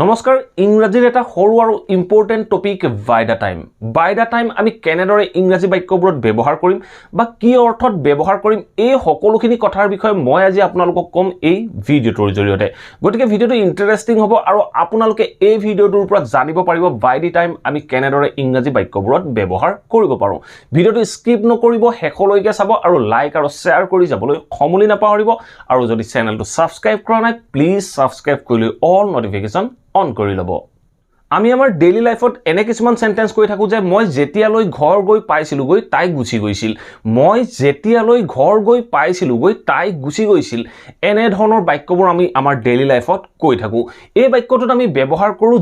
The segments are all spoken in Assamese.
নমস্কাৰ ইংৰাজীৰ এটা সৰু আৰু important topic by the time আমি কেনেদৰে ইংৰাজী বাক্যবোৰত ব্যৱহাৰ কৰিম বা কি অৰ্থত ব্যৱহাৰ কৰিম এই সকলোখিনি কথাৰ বিষয়ে মই আজি আপোনালোকক কম এই ভিডিঅ'টোৰ জৰিয়তে গতিকে ভিডিঅ'টো ইন্টাৰেষ্টিং হ'ব আৰু আপোনালোকে এই ভিডিঅ'টোৰ পৰা জানিব পাৰিব বাই দি টাইম আমি কেনেদৰে ইংৰাজী বাক্যবোৰত ব্যৱহাৰ কৰিব পাৰোঁ ভিডিঅ'টো স্কিপ নকৰিব শেষলৈকে চাব আৰু লাইক আৰু শ্বেয়াৰ কৰি যাবলৈ সমুলি নাপাহৰিব আৰু যদি চেনেলটো সাবস্ক্ৰাইব কৰা নাই প্লিজ সাবস্ক্ৰাইব কৰি লৈ অল নটিফিকেশন অন কৰি লব আমি আমাৰ ডেইলি লাইফত এনে কিছুমান সেন্টেন্স কৈ থাকো যে মই যেতিয়ালৈ ঘৰ গৈ পাইছিলো গৈ তাই গুছি গৈছিল মই যেতিয়ালৈ ঘৰ গৈ পাইছিলো গৈ তাই গুছি গৈছিল এনে ধৰণৰ বাক্যবোৰ আমি আমাৰ ডেইলি লাইফত কৈ থাকো এই বাক্যটোত আমি ব্যৱহাৰ কৰো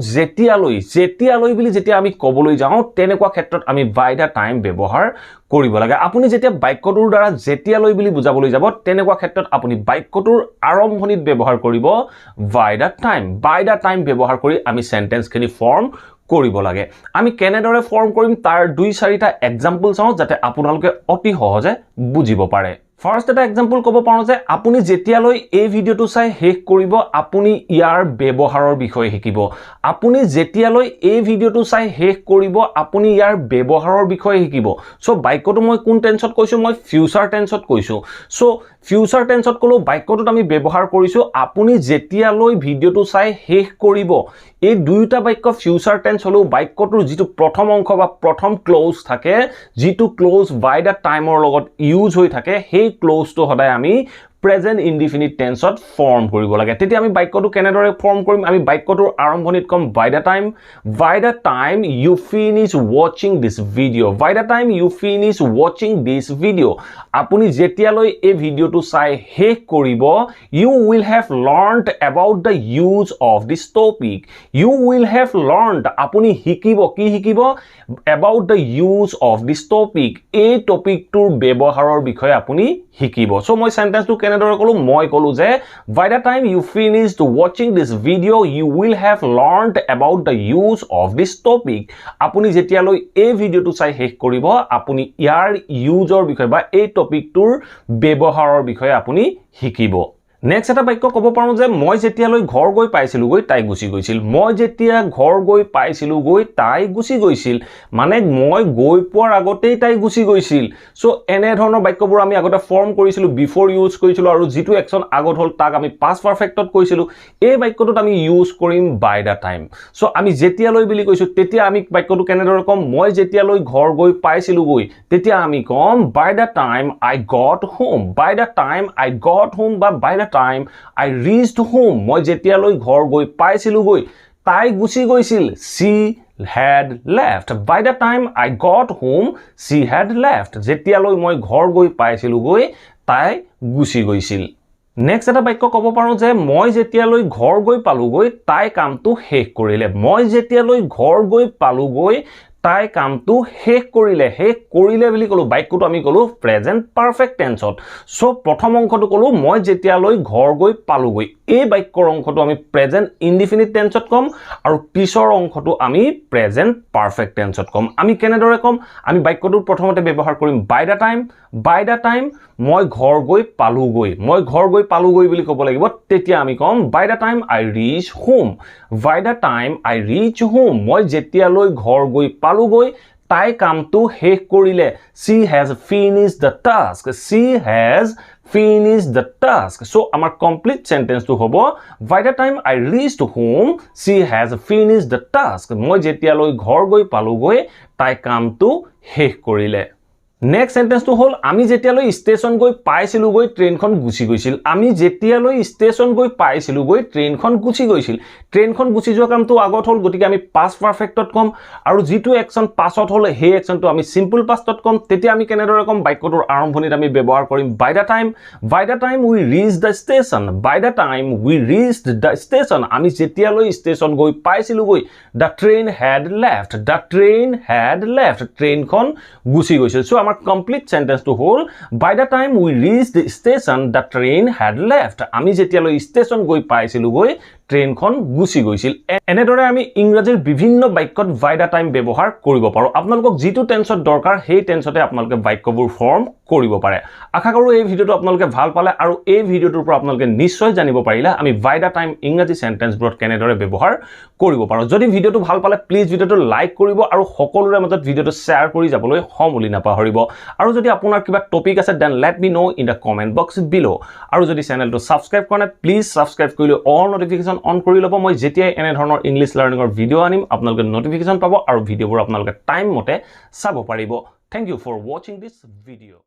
যেতিয়ালৈ বুলি যেতিয়া আমি কবলৈ যাওঁ তেনেকুৱা ক্ষেত্ৰত আমি বাই দা টাইম ব্যৱহাৰ কৰিব লাগে আপুনি যেতিয়া বাক্যটোৰ দ্বাৰা যেতিয়ালৈ বুলি বুজাবলৈ যাব তেনেকুৱা ক্ষেত্ৰত আপুনি বাক্যটোৰ আৰম্ভণিত ব্যৱহাৰ কৰিব বাই দা টাইম ব্যৱহাৰ কৰি আমি সেন্টেন্সখিনি ফৰ্ম কৰিব লাগে আমি কেনেদৰে ফৰ্ম কৰিম তাৰ 2-4টা এক্সাম্পল চাওঁ যাতে আপোনালোকে অতি সহজে বুজিব পাৰে ফাৰ্স্ট এটা এক্সাম্পল ক'ব পাৰো যে আপুনি যেতিয়ালৈ এই ভিডিঅ'টো চাই শেষ কৰিব আপুনি ইয়াৰ ব্যৱহাৰৰ বিষয়ে শিকিব আপুনি যেতিয়ালৈ এই ভিডিঅ'টো চাই শেষ কৰিব আপুনি ইয়াৰ ব্যৱহাৰৰ বিষয়ে শিকিব সো বাক্যটো মই কোন টেন্সত কৈছো মই ফিউচাৰ টেন্সত কৈছো সো ফিউচাৰ টেন্সত কলো বাক্যটোত আমি ব্যৱহাৰ কৰিছো আপুনি যেতিয়ালৈ ভিডিঅ'টো চাই শেষ কৰিব এই দুইটা বাক্য ফিউচাৰ টেন্স হলো বাক্যটোৰ যেটো প্ৰথম অংশ বা প্ৰথম ক্লোজ থাকে যেটো ক্লোজ বাই দা টাইমৰ লগত ইউজ হৈ থাকে সেই ক্লোজটো হদায় আমি present indefinite tense ত ফৰ্ম কৰিব লাগে তেতিয়া আমি বাক্যটো কেনেদৰে ফৰ্ম কৰিম আমি বাক্যটোৰ আৰম্ভণিত কম by the time you finish watching this video আপুনি যেতিয়ালৈ এই ভিডিঅটো চাই শেষ কৰিব you will have learned about the use of this topic আপুনি শিকিব কি শিকিব about the use of this topic এই টপিকটোৰ ব্যৱহাৰৰ বিষয়ে আপুনি শিকিব সো মই সেন্টেন্সটো কেনেদৰে কলো মই কলো যে by the time you finished watching this video you will have learned about the use of this topic আপুনি যেতিয়ালৈ এই ভিডিঅটো চাই শেষ কৰিব আপুনি ইয়াৰ ইউজৰ বিষয়ে বা এই টপিকটোৰ ব্যৱহাৰৰ বিষয়ে আপুনি শিকিব নেক্সট এটা বাক্য ক'ব পাৰো যে মই যেতিয়ালৈ ঘৰ গৈ পাইছিলো গৈ তাই গুছি গৈছিল মই যেতিয়া ঘৰ গৈ পাইছিলো গৈ তাই গুছি গৈছিল মানে মই গৈ পোৱাৰ আগতেই তাই গুছি গৈছিল সো এনে ধৰণৰ বাক্যবোৰ আমি আগতে ফৰ্ম কৰিছিলো বিফৰ ইউজ কৰিছিলো আৰু যেটো একচন আগত হল তাক আমি পাষ্ট পাৰফেক্টত কৈছিলো এই বাক্যটোত আমি ইউজ কৰিম বাই দা টাইম সো আমি যেতিয়ালৈ বুলি কৈছো তেতিয়া আমি বাক্যটো কেনেদৰে কম মই যেতিয়ালৈ ঘৰ গৈ পাইছিলো গৈ তেতিয়া আমি কম by the time I got home বা by da time I reached home মই যেতিয়ালৈ ঘৰ গৈ পাইছিলো গৈ তাই গুছি গৈছিল she had left by the time I got home she had left যেতিয়ালৈ মই ঘৰ গৈ পাইছিলো গৈ তাই গুছি গৈছিল নেক্সট এটা বাক্য ক'ব পাৰো যে মই যেতিয়ালৈ ঘৰ গৈ পালো গৈ তাই কামটো শেষ কৰিলে মই যেতিয়ালৈ ঘৰ গৈ পালো গৈ তাই কামটো শেষ কৰিলে বুলি কলো বাক্যটো আমি কলো প্ৰেজেন্ট পাৰফেক্ট টেন্সত সো প্ৰথম অংশটো কলো মই যেতিয়ালৈ ঘৰ গৈ পালো গৈ এই বাক্যৰ অংশটো আমি প্ৰেজেন্ট ইনডিফিনিট টেন্সত কম আৰু পিছৰ অংশটো আমি প্ৰেজেন্ট পাৰফেক্ট টেন্সত কম আমি কেনেদৰে কম আমি বাক্যটো প্ৰথমতে ব্যৱহাৰ কৰিম বাই দা টাইম মই ঘৰ গৈ পালো গৈ বুলি ক'ব লাগিব তেতিয়া আমি কম by the time I reach home মই যেতিয়ালৈ ঘৰ গৈ পালো গৈ তাই কামটো শেষ কৰিলে she has finished the task so আমাৰ কমপ্লিট সেন্টেন্সটো হ'ব by the time I reached home she has finished the task মই যেতিয়ালৈ ঘৰ গৈ পালো গৈ তাই কামটো শেষ কৰিলে নেক্সট সেন্টেন্সটো হল আমি যেতিয়ালৈ ষ্টেচন গৈ পাইছিলো গৈ ট্ৰেইনখন গুছি গৈছিল আমি যেতিয়ালৈ ষ্টেচন গৈ পাইছিলো গৈ ট্ৰেইনখন গুছি গৈছিল ট্ৰেইনখন গুছি যোৱা কামটো আগত হল গতিকে আমি পাষ্ট পাৰফেক্টত কম আৰু যেটো একচন পাছত হল সেই একচনটো আমি সিম্পল পাষ্টত কম তেতিয়া আমি কেনেদৰে কম বাক্যটোৰ আৰম্ভণিত আমি ব্যৱহাৰ কৰিম by the time we reach the station আমি যেতিয়ালৈ ষ্টেচন গৈ পাইছিলো গৈ দা ট্ৰেইন had left ট্ৰেইনখন গুছি গৈছিল সো আমাৰ কমপ্লিট সেন্টেন্সটো হল by the time we reach the station the train had left আমি যেতিয়ালৈ ষ্টেচন গৈ পাইছিলো গৈ ট্ৰেইনখন গুচি গৈছিল এনেদৰে আমি ইংৰাজীৰ বিভিন্ন বাক্যত বাই দা টাইম ব্যৱহাৰ কৰিব পাৰোঁ আপোনালোকক যিটো টেন্সত দৰকাৰ সেই টেন্সতে আপোনালোকে বাক্যবোৰ ফৰ্ম কৰিব পাৰে আশা কৰোঁ এই ভিডিঅ'টো আপোনালোকে ভাল পালে আৰু এই ভিডিঅ'টোৰ পৰা আপোনালোকে নিশ্চয় জানিব পাৰিলে আমি বাই দা টাইম ইংৰাজী সেন্টেন্সবোৰত কেনেদৰে ব্যৱহাৰ কৰিব পাৰোঁ যদি ভিডিঅ'টো ভাল পালে প্লিজ ভিডিঅ'টো লাইক কৰিব আৰু সকলোৰে মাজত ভিডিঅ'টো শ্বেয়াৰ কৰি যাবলৈ সমূলি নাপাহৰিব আৰু যদি আপোনাৰ কিবা টপিক আছে then let me know in the comment box below আৰু যদি চেনেলটো সাবস্ক্ৰাইব কৰা নাই প্লিজ সাবস্ক্ৰাইব কৰি অল নটিফিকেশন অন কৰি ল'ব মই যেতিয়াই এনে ধৰণৰ ইংলিছ লাৰ্নিঙৰ ভিডিঅ' আনিম আপোনালোকে নটিফিকেশন পাব আৰু ভিডিঅ'বোৰ আপোনালোকে টাইম মতে চাব পাৰিব thank you for watching this video'